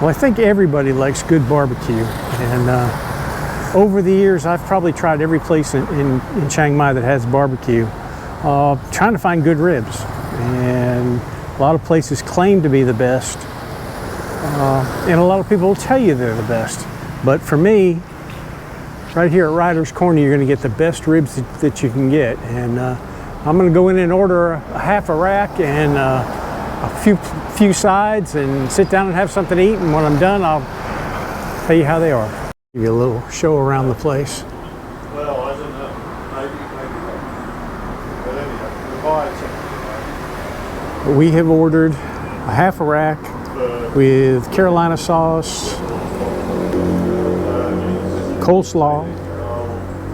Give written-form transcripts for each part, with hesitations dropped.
Well, I think everybody likes good barbecue, and over the years I've probably tried every place in Chiang Mai that has barbecue, trying to find good ribs, and a lot of places claim to be the best, and a lot of people will tell you they're the best. But for me, right here at Ryder's Corner, you're going to get the best ribs that you can get, and I'm going to go in and order a half a rack and a few sides and sit down and have something to eat, and when I'm done I'll tell you how they are. Give you a little show around the place. Well, I don't know. Maybe but anyway, We have ordered a half a rack with Carolina sauce, coleslaw,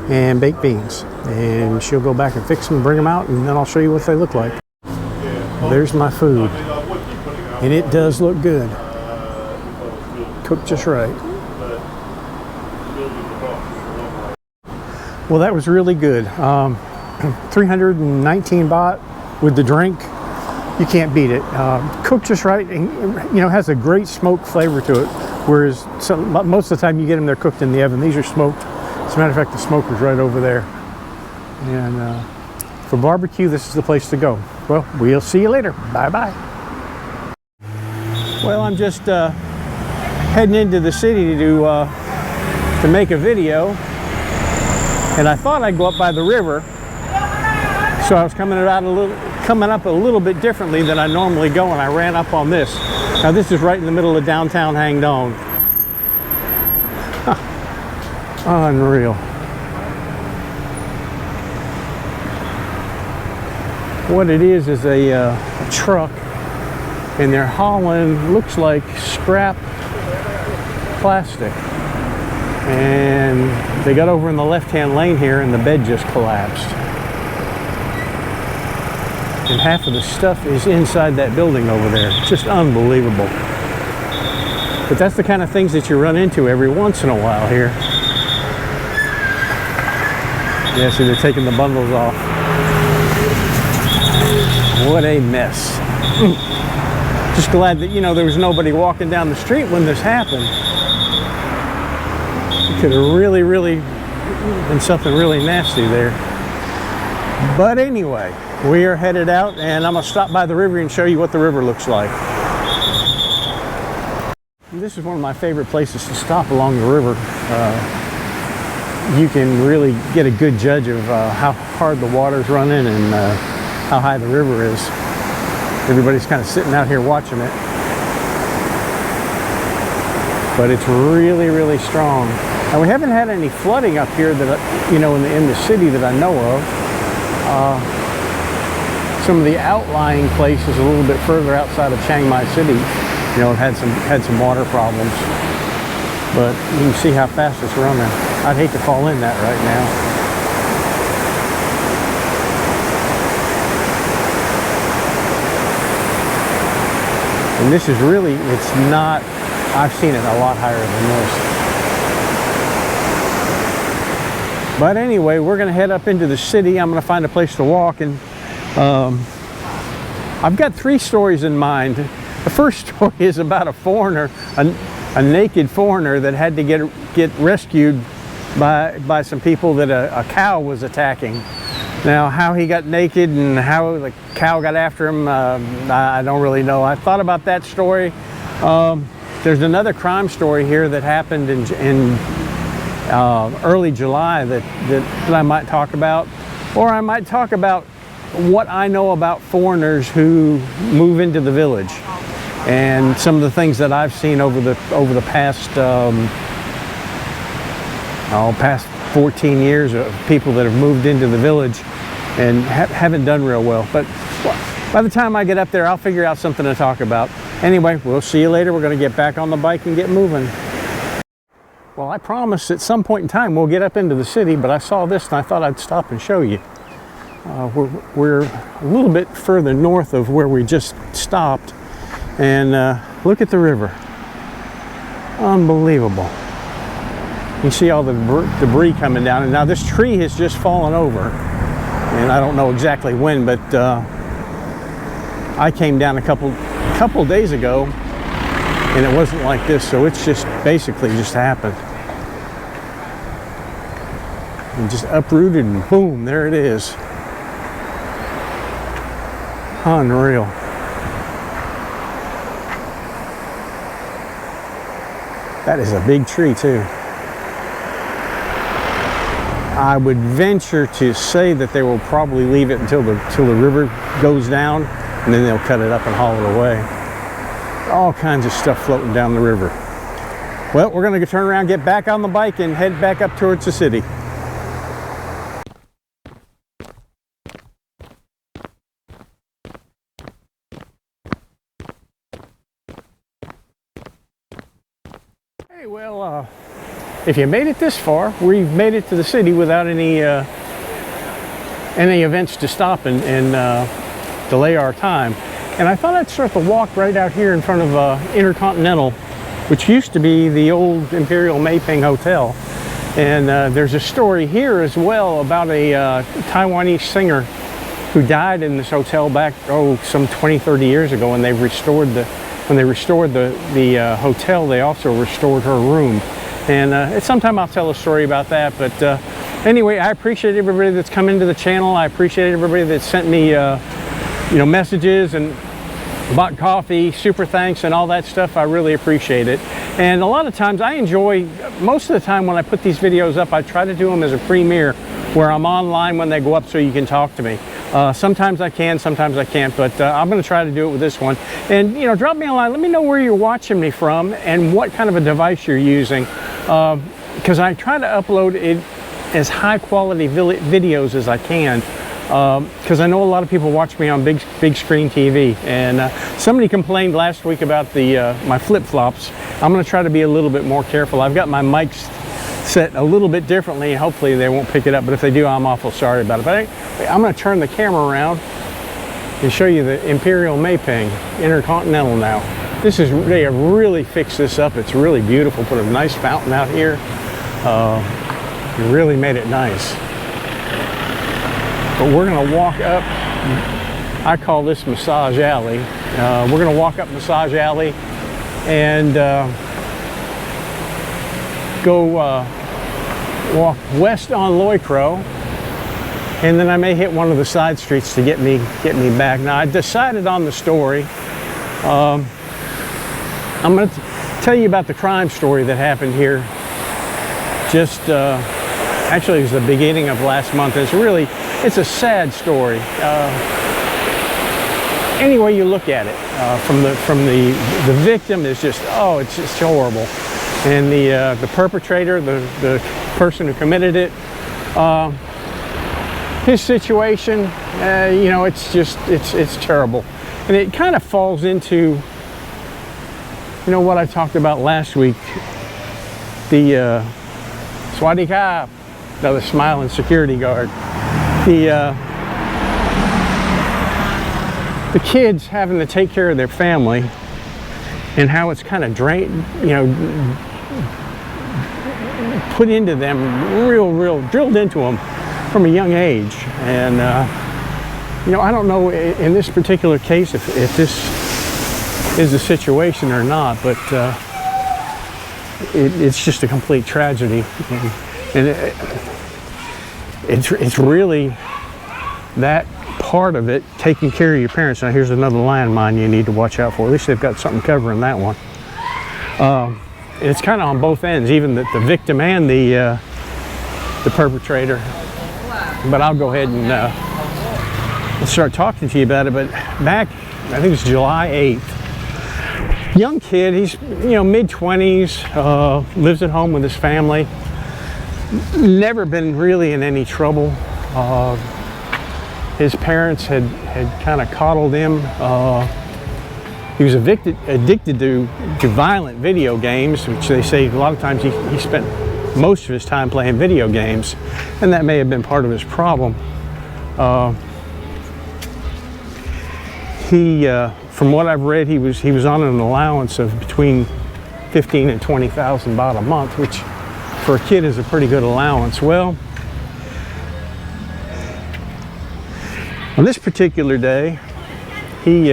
and baked beans, and she'll go back and fix them and bring them out, and then I'll show you what they look like. There's my food, and it does look good, cooked just right. Well, that was really good. 319 baht with the drink. You can't beat it. Cooked just right, and has a great smoke flavor to it. Whereas most of the time you get them, they're cooked in the oven. These are smoked. As a matter of fact, the smoker's right over there. And for barbecue, this is the place to go. Well, we'll see you later. Bye-bye. Well, I'm just heading into the city to make a video. And I thought I'd go up by the river. So I was coming up a little bit differently than I normally go, and I ran up on this. Now this is right in the middle of downtown Hangdong. Unreal. What it is a truck, and they're hauling, looks like scrap plastic. And they got over in the left-hand lane here, and the bed just collapsed. And half of the stuff is inside that building over there. It's just unbelievable. But that's the kind of things that you run into every once in a while here. Yeah, see, they're taking the bundles off. What a mess. Just glad that, there was nobody walking down the street when this happened. It could have really been something really nasty there. But anyway, we are headed out, and I'm going to stop by the river and show you what the river looks like. This is one of my favorite places to stop along the river. You can really get a good judge of how hard the water's running and how high the river is. Everybody's kind of sitting out here watching it. But it's really strong. Now, we haven't had any flooding up here that, in the city that I know of. Some of the outlying places a little bit further outside of Chiang Mai City, have had some water problems. But you can see how fast it's running. I'd hate to fall in that right now. And this is really, it's not, I've seen it a lot higher than this. But anyway, we're going to head up into the city. I'm going to find a place to walk, and I've got 3 stories in mind. The first story is about a foreigner, a naked foreigner that had to get rescued by some people that a cow was attacking. Now, how he got naked and how the cow got after him, I don't really know. I thought about that story. There's another crime story here that happened in early July that I might talk about, or I might talk about what I know about foreigners who move into the village, and some of the things that I've seen over the past past 14 years of people that have moved into the village and haven't done real well. But by the time I get up there, I'll figure out something to talk about. Anyway, we'll see you later. We're going to get back on the bike and get moving. Well, I promised at some point in time we'll get up into the city, but I saw this and I thought I'd stop and show you. We're a little bit further north of where we just stopped, and look at the river. Unbelievable. You see all the debris coming down, and now this tree has just fallen over, and I don't know exactly when, but I came down a couple days ago, and it wasn't like this, so it's just basically just happened. And just uprooted and boom, there it is. Unreal. That is a big tree too. I would venture to say that they will probably leave it until the river goes down, and then they'll cut it up and haul it away. All kinds of stuff floating down the river. Well, we're going to turn around, get back on the bike, and head back up towards the city. Hey, well, if you made it this far, we've made it to the city without any events to stop and delay our time. And I thought I'd start the walk right out here in front of Intercontinental, which used to be the old Imperial Mayping Hotel. And there's a story here as well about a Taiwanese singer who died in this hotel back, some 20, 30 years ago. When they restored the hotel, they also restored her room. And sometime I'll tell a story about that. But anyway, I appreciate everybody that's come into the channel. I appreciate everybody that sent me messages and bought coffee, super thanks, and all that stuff. I really appreciate it. And a lot of times I enjoy, most of the time when I put these videos up, I try to do them as a premiere where I'm online when they go up so you can talk to me. Sometimes I can, sometimes I can't, but I'm going to try to do it with this one. And drop me a line, let me know where you're watching me from and what kind of a device you're using, because I try to upload it as high quality videos as I can, because I know a lot of people watch me on big screen TV. And somebody complained last week about my flip-flops. I'm going to try to be a little bit more careful. I've got my mics set a little bit differently. Hopefully they won't pick it up, but if they do, I'm awful sorry about it. But I'm going to turn the camera around and show you the Imperial Mayping Intercontinental now. They have really fixed this up. It's really beautiful. Put a nice fountain out here. Really made it nice. But we're going to walk up, I call this Massage Alley. We're going to walk up Massage Alley and go walk west on Loy Khro, and then I may hit one of the side streets to get me back. Now I decided on the story. I'm going to tell you about the crime story that happened here. Actually, it was the beginning of last month. It's a sad story. Any way you look at it, from the victim is just, it's just horrible. And the perpetrator, the person who committed it, his situation, it's terrible. And it kind of falls into, what I talked about last week, the Swadee Ka, the smiling security guard, the kids having to take care of their family, and how it's kind of put into them, real drilled into them from a young age. And I don't know in this particular case if this is the situation or not, but it's just a complete tragedy. And it's really that part of it, taking care of your parents. Now here's another landmine you need to watch out for. At least they've got something covering that one. It's kind of on both ends, even the victim and the perpetrator. But I'll go ahead and start talking to you about it. But back, I think it's July 8th, young kid, he's mid-20s, lives at home with his family, never been really in any trouble. His parents had kind of coddled him. He was addicted to violent video games, which they say a lot of times he spent most of his time playing video games, and that may have been part of his problem. From what I've read, he was on an allowance of between 15 and 20,000 baht a month, which for a kid is a pretty good allowance. Well, on this particular day, he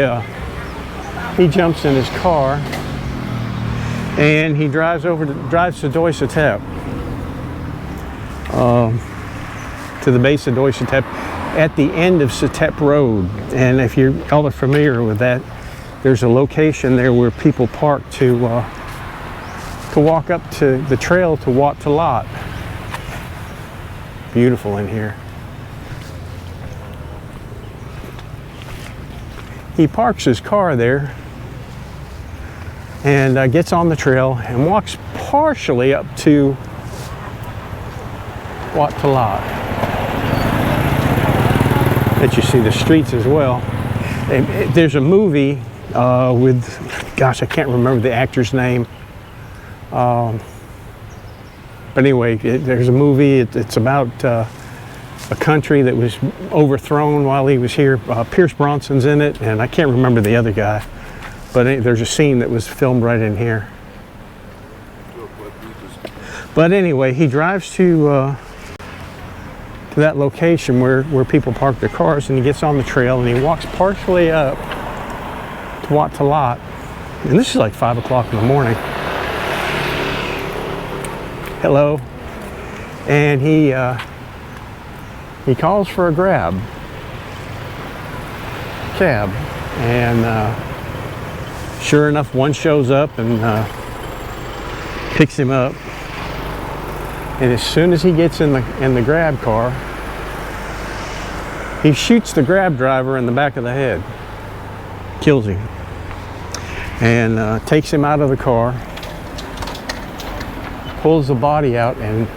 jumps in his car and he drives to Doi Satep, to the base of Doi Satep, at the end of Satep Road. And if you're all familiar with that, there's a location there where people park to walk up to the trail to Wat Talat. Beautiful in here. He parks his car there and gets on the trail and walks partially up to Wat Talat. Let you see the streets as well. There's a movie with, gosh, I can't remember the actor's name. But anyway, there's a movie. It's about a country that was overthrown while he was here. Pierce Brosnan's in it, and I can't remember the other guy. But there's a scene that was filmed right in here. But anyway, he drives to that location where people park their cars, and he gets on the trail and he walks partially up to Wat Talat. And this is like 5 o'clock in the morning. Hello. And he calls for a cab, and sure enough, one shows up and picks him up. And as soon as he gets in the grab car, he shoots the grab driver in the back of the head, kills him, and takes him out of the car, pulls the body out and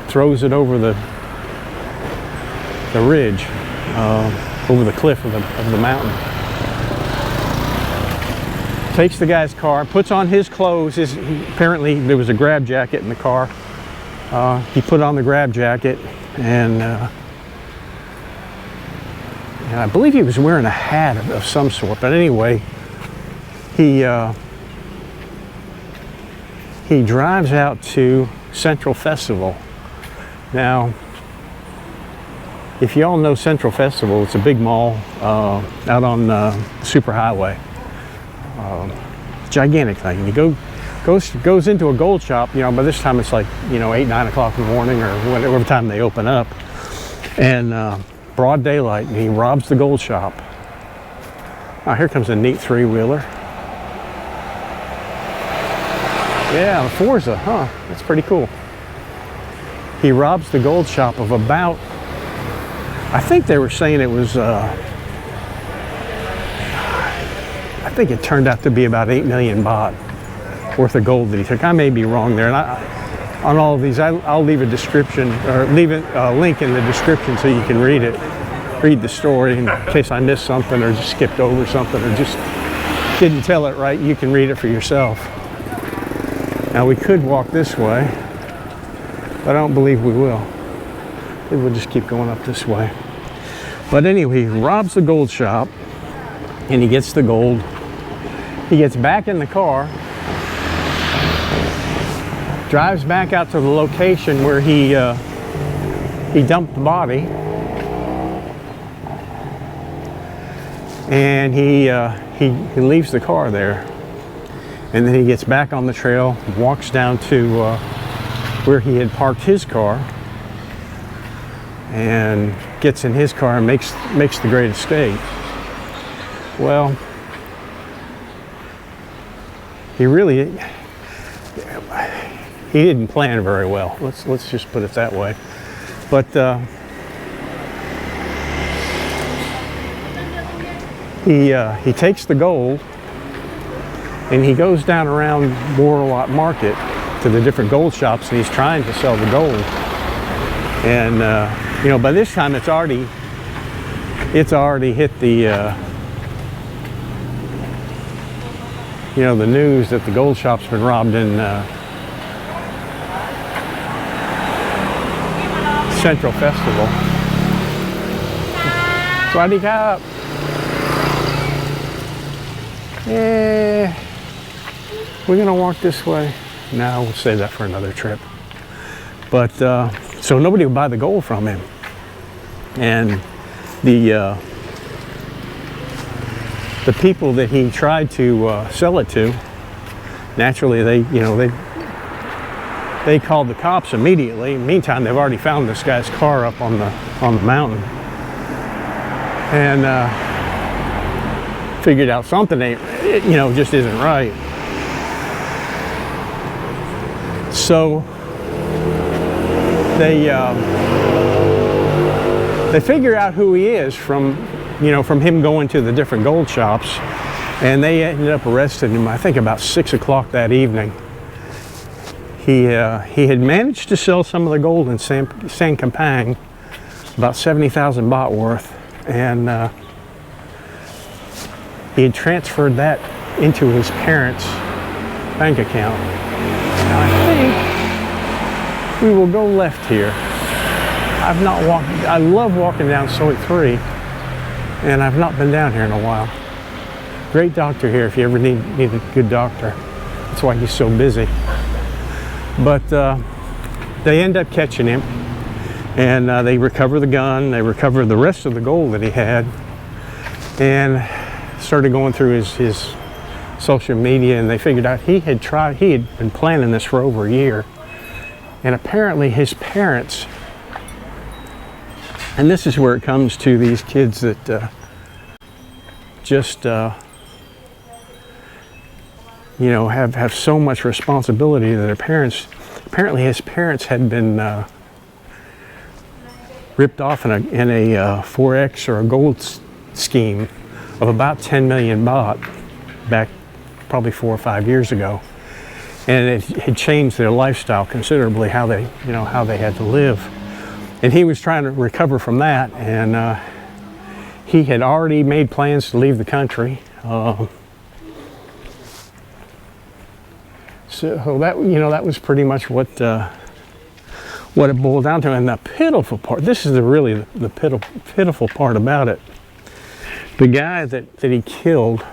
throws it over the ridge, over the cliff of the mountain. Takes the guy's car, puts on his clothes. Apparently there was a grab jacket in the car. He put on the grab jacket, and I believe he was wearing a hat of some sort. But anyway, he drives out to Central Festival. Now, if you all know Central Festival, it's a big mall out on the Superhighway. Gigantic thing. You goes into a gold shop. By this time it's like 8, 9 o'clock in the morning, or whatever time they open up, and broad daylight. And he robs the gold shop. Oh, here comes a neat 3-wheeler. Yeah, Forza, huh? That's pretty cool. He robs the gold shop of about, I think they were saying it was, I think it turned out to be about 8 million baht worth of gold that he took. I may be wrong there. And on all of these, I'll leave a description, or leave a link in the description so you can read the story in case I missed something or just skipped over something or just didn't tell it right. You can read it for yourself. Now we could walk this way, but I don't believe we will. Maybe we'll just keep going up this way. But anyway, he robs the gold shop and he gets the gold. He gets back in the car, drives back out to the location where he dumped the body, and he leaves the car there. And then he gets back on the trail, walks down to where he had parked his car, and gets in his car and makes the great escape. Well, he didn't plan very well. Let's just put it that way. But he takes the gold and he goes down around Borowat Market to the different gold shops, and he's trying to sell the gold. And by this time it's already hit the the news that the gold shop's been robbed in Central Festival. Swadee Kap. Yeah. We're gonna walk this way. No, we'll save that for another trip. But so nobody would buy the gold from him, and the people that he tried to sell it to naturally they called the cops immediately. Meantime, they've already found this guy's car up on the mountain, and figured out something ain't, just isn't right. So they figure out who he is from him going to the different gold shops, and they ended up arresting him, I think, about 6 o'clock that evening. He had managed to sell some of the gold in San Kampang, about 70,000 baht worth, and he had transferred that into his parents' bank account. Now I think we will go left here. I've not walked, I love walking down Soi 3, and I've not been down here in a while. Great doctor here if you ever need a good doctor. That's why he's so busy. But they end up catching him, and they recover the gun, they recover the rest of the gold that he had, and started going through his social media, and they figured out he had been planning this for over a year. And apparently his parents, and this is where it comes to these kids that have so much responsibility that their parents, apparently his parents had been ripped off in a Forex or a gold scheme of about 10 million baht back probably 4 or 5 years ago. And it had changed their lifestyle considerably, how they had to live. And he was trying to recover from that, and he had already made plans to leave the country. So that was pretty much what it boiled down to. And the pitiful part, this is really the pitiful part about it. The guy that he killed,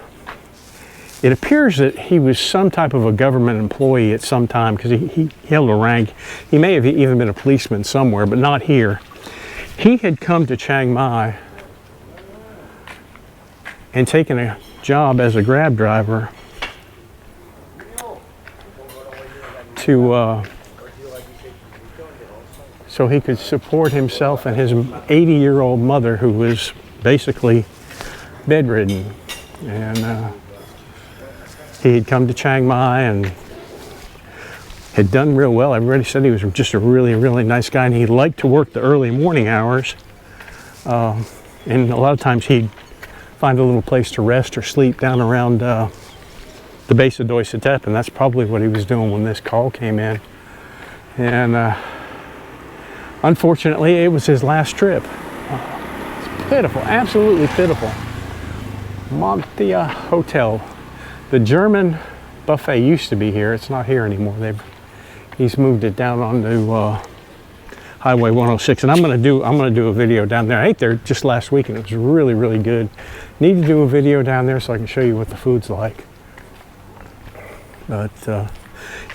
it appears that he was some type of a government employee at some time, because he held a rank. He may have even been a policeman somewhere, but not here. He had come to Chiang Mai and taken a job as a Grab driver so he could support himself and his 80-year-old mother, who was basically bedridden. And he had come to Chiang Mai and had done real well. Everybody said he was just a really, really nice guy, and he liked to work the early morning hours. And a lot of times he'd find a little place to rest or sleep down around the base of Doi Satep, and that's probably what he was doing when this call came in. And unfortunately, it was his last trip. It's pitiful, absolutely pitiful. Montia Hotel. The German buffet used to be here. It's not here anymore. He's moved it down onto Highway 106, and I'm gonna do a video down there. I ate there just last week, and it was really, really good. Need to do a video down there so I can show you what the food's like. But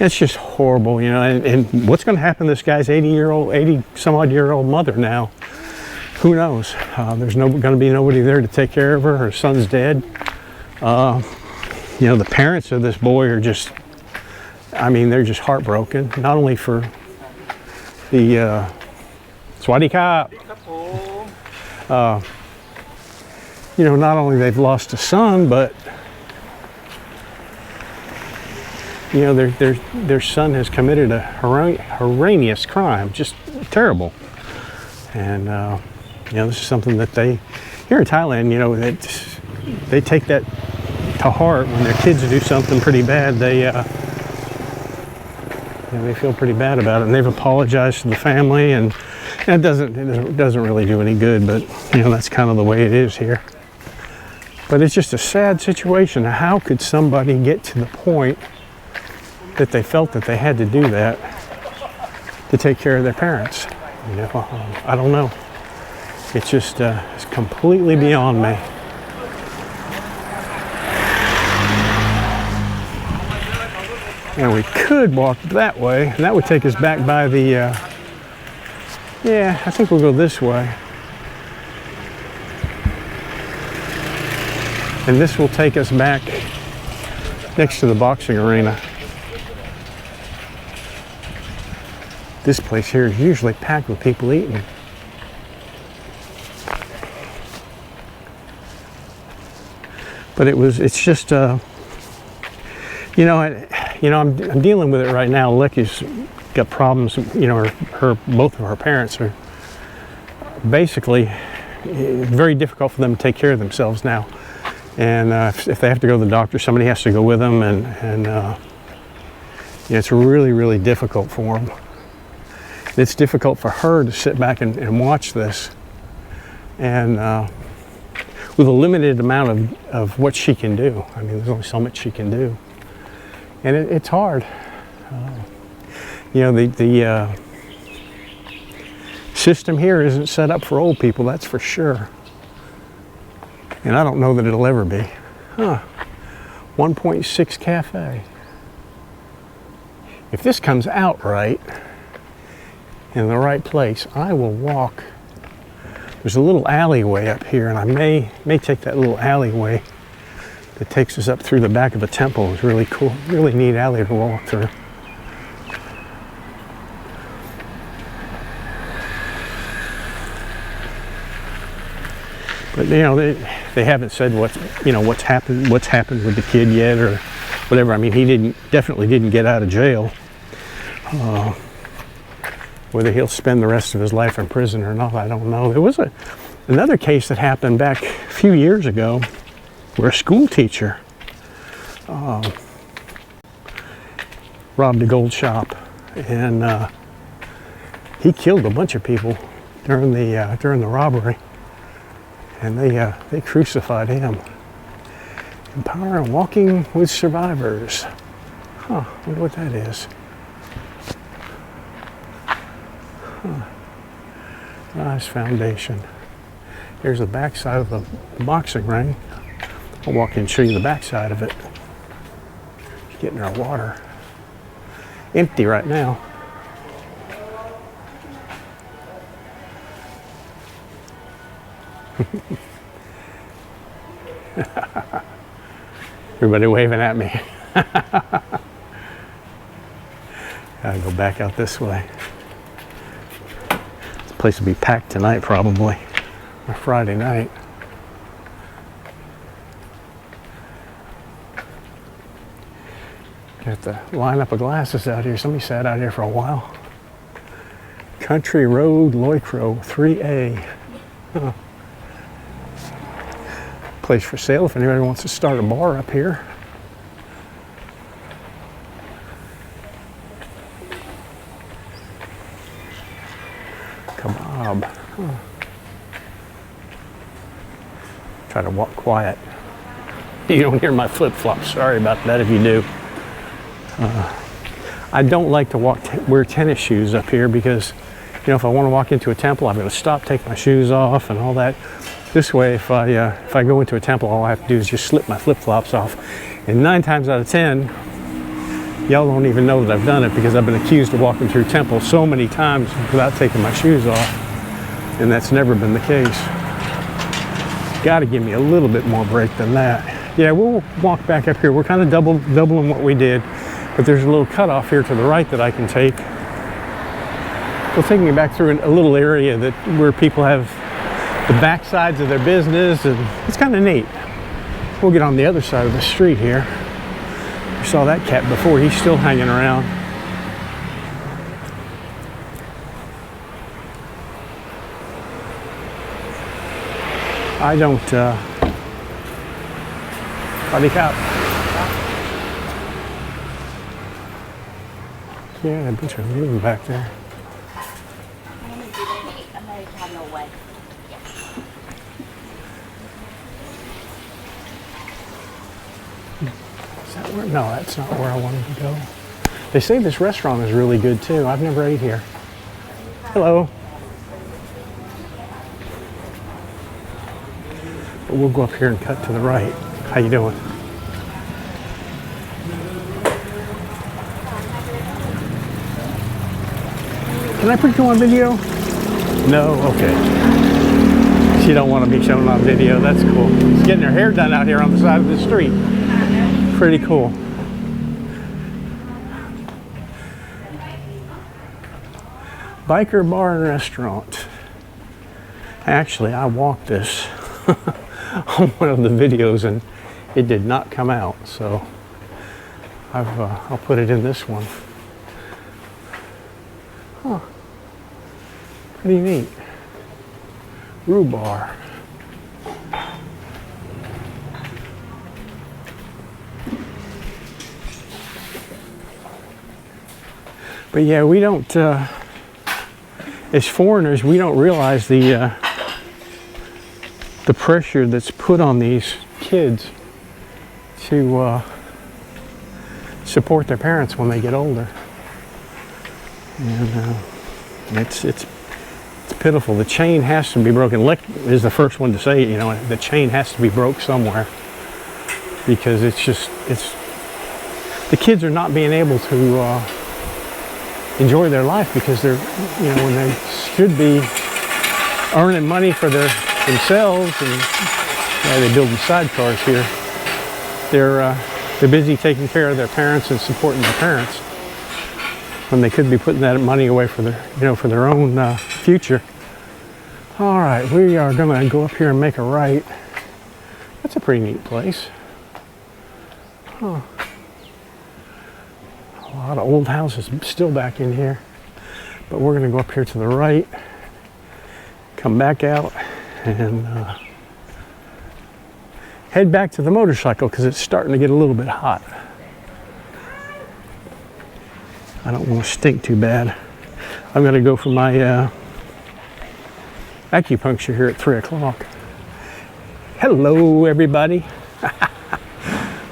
it's just horrible, and what's going to happen to this guy's 80-some-odd-year-old mother now? Who knows? There's going to be nobody there to take care of her. Her son's dead. The parents of this boy are just, they're just heartbroken. Not only for the Swadee Kap. Not only they've lost a son, but their son has committed a horrendous crime, just terrible. And this is something that here in Thailand, they take that to heart. When their kids do something pretty bad, they feel pretty bad about it, and they've apologized to the family, and it doesn't really do any good, but that's kind of the way it is here. But it's just a sad situation. How could somebody get to the point that they felt that they had to do that to take care of their parents? I don't know. It's just it's completely beyond me. And we could walk that way, and that would take us back by the, yeah, I think we'll go this way. And this will take us back next to the boxing arena. This place here is usually packed with people eating. But it's just, I'm dealing with it right now. Lecky's got problems, both of her parents are basically very difficult for them to take care of themselves now. And if they have to go to the doctor, somebody has to go with them, and it's really, really difficult for them. It's difficult for her to sit back and watch this, and with a limited amount of what she can do. I mean, there's only so much she can do, and it's hard. The system here isn't set up for old people, that's for sure. And I don't know that it'll ever be. 1.6 cafe. If this comes out right, in the right place, I will walk. There's a little alleyway up here, and I may take that little alleyway that takes us up through the back of the temple. It's really cool, really neat alley to walk through. But they haven't said what's happened with the kid yet or whatever. I mean, he definitely didn't get out of jail. Whether he'll spend the rest of his life in prison or not, I don't know. There was another case that happened back a few years ago where a school teacher robbed a gold shop, and he killed a bunch of people during the robbery. And they crucified him. Empower and Walking with Survivors. I wonder what that is. Nice foundation. Here's the back side of the boxing ring. I'll walk in and show you the back side of it. Getting our water. Empty right now. Everybody waving at me. Gotta go back out this way. This place will be packed tonight probably, or Friday night. Got the lineup of glasses out here. Somebody sat out here for a while. Country Road, Loy Khro, 3A. Place for sale if anybody wants to start a bar up here. Kebab. Try to walk quiet. You don't hear my flip-flops. Sorry about that if you do. I don't like to wear tennis shoes up here because, if I want to walk into a temple, I've got to stop, take my shoes off, and all that. This way, if I go into a temple, all I have to do is just slip my flip-flops off. And 9 times out of 10, y'all don't even know that I've done it because I've been accused of walking through temples so many times without taking my shoes off. And that's never been the case. Got to give me a little bit more break than that. Yeah, we'll walk back up here. We're kind of doubling what we did. But there's a little cutoff here to the right that I can take. We'll take me back through a little area where people have the back sides of their business, and it's kind of neat. We'll get on the other side of the street here. You saw that cat before, he's still hanging around. I don't, Buddy Cop. Yeah, a bunch of room back there. No, that's not where I wanted to go. They say this restaurant is really good too. I've never ate here. Hello. But we'll go up here and cut to the right. How you doing? Can I put you on video? No? Okay. She don't want to be shown on video. That's cool. She's getting her hair done out here on the side of the street. Pretty cool. Biker bar and restaurant. Actually, I walked this on one of the videos and it did not come out, so I'll put it in this one. Huh. Pretty neat. Rhubarb. But yeah, we don't, as foreigners, we don't realize the pressure that's put on these kids to support their parents when they get older. And it's pitiful. The chain has to be broken. Lick is the first one to say it, you know, the chain has to be broke somewhere, because the kids are not being able to enjoy their life, because they're, you know, when they should be earning money for themselves, and yeah, they're building sidecars here. They're busy taking care of their parents and supporting their parents, when they could be putting that money away for their, you know, for their own future. All right, we are gonna go up here and make a right. That's a pretty neat place. Huh. A lot of old houses still back in here, but we're gonna go up here to the right, come back out, and head back to the motorcycle, because it's starting to get a little bit hot. I don't want to stink too bad. I'm going to go for my acupuncture here at 3 o'clock. Hello, everybody.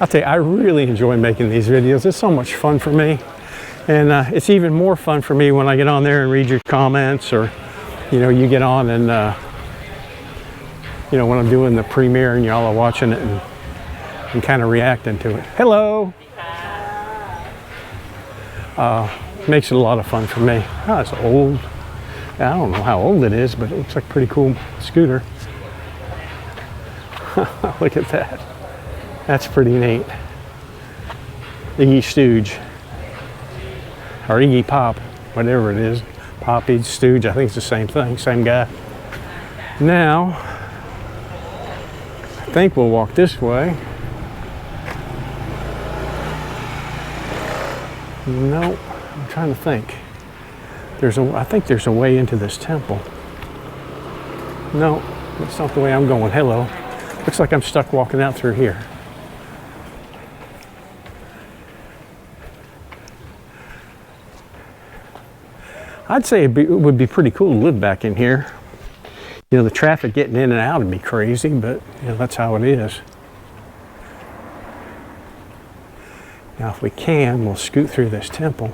I'll tell you, I really enjoy making these videos. It's so much fun for me. And it's even more fun for me when I get on there and read your comments, or, you know, you get on and, you know, when I'm doing the premiere and y'all are watching it and kind of reacting to it. Hello. Makes it a lot of fun for me. Oh, it's old. I don't know how old it is, but it looks like a pretty cool scooter. Look at that. That's pretty neat. Iggy Stooge. Or Iggy Pop, whatever it is. Poppy, Stooge, I think it's the same thing, same guy. Now, I think we'll walk this way. Nope, I'm trying to think. I think there's a way into this temple. No, that's not the way I'm going. Hello. Looks like I'm stuck walking out through here. I'd say it would be pretty cool to live back in here. You know, the traffic getting in and out would be crazy, but you know, that's how it is. Now, if we can, we'll scoot through this temple,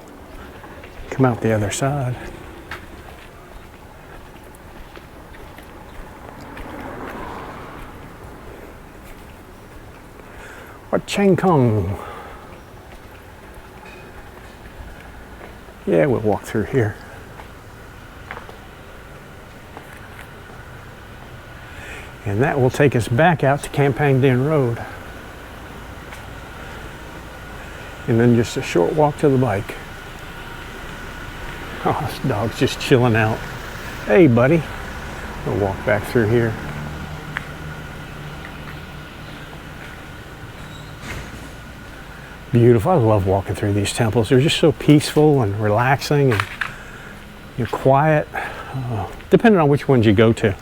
come out the other side. What Chang Kong? Yeah, we'll walk through here. And that will take us back out to Kampangdin Road. And then just a short walk to the bike. Oh, this dog's just chilling out. Hey, buddy. We'll walk back through here. Beautiful. I love walking through these temples. They're just so peaceful and relaxing and, you know, quiet, depending on which ones you go to.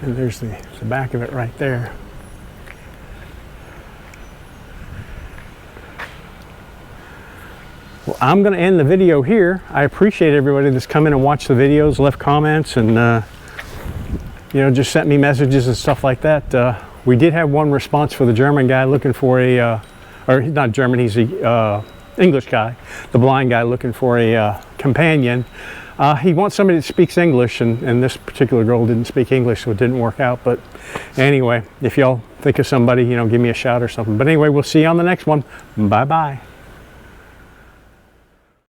And there's the back of it right there. Well, I'm going to end the video here. I appreciate everybody that's come in and watched the videos, left comments, and you know, just sent me messages and stuff like that. We did have one response for the German guy looking for a, or he's not German, he's a English guy, the blind guy looking for a companion. He wants somebody that speaks English, and this particular girl didn't speak English, so it didn't work out. But anyway, if y'all think of somebody, you know, give me a shout or something. But anyway, we'll see you on the next one. Bye-bye.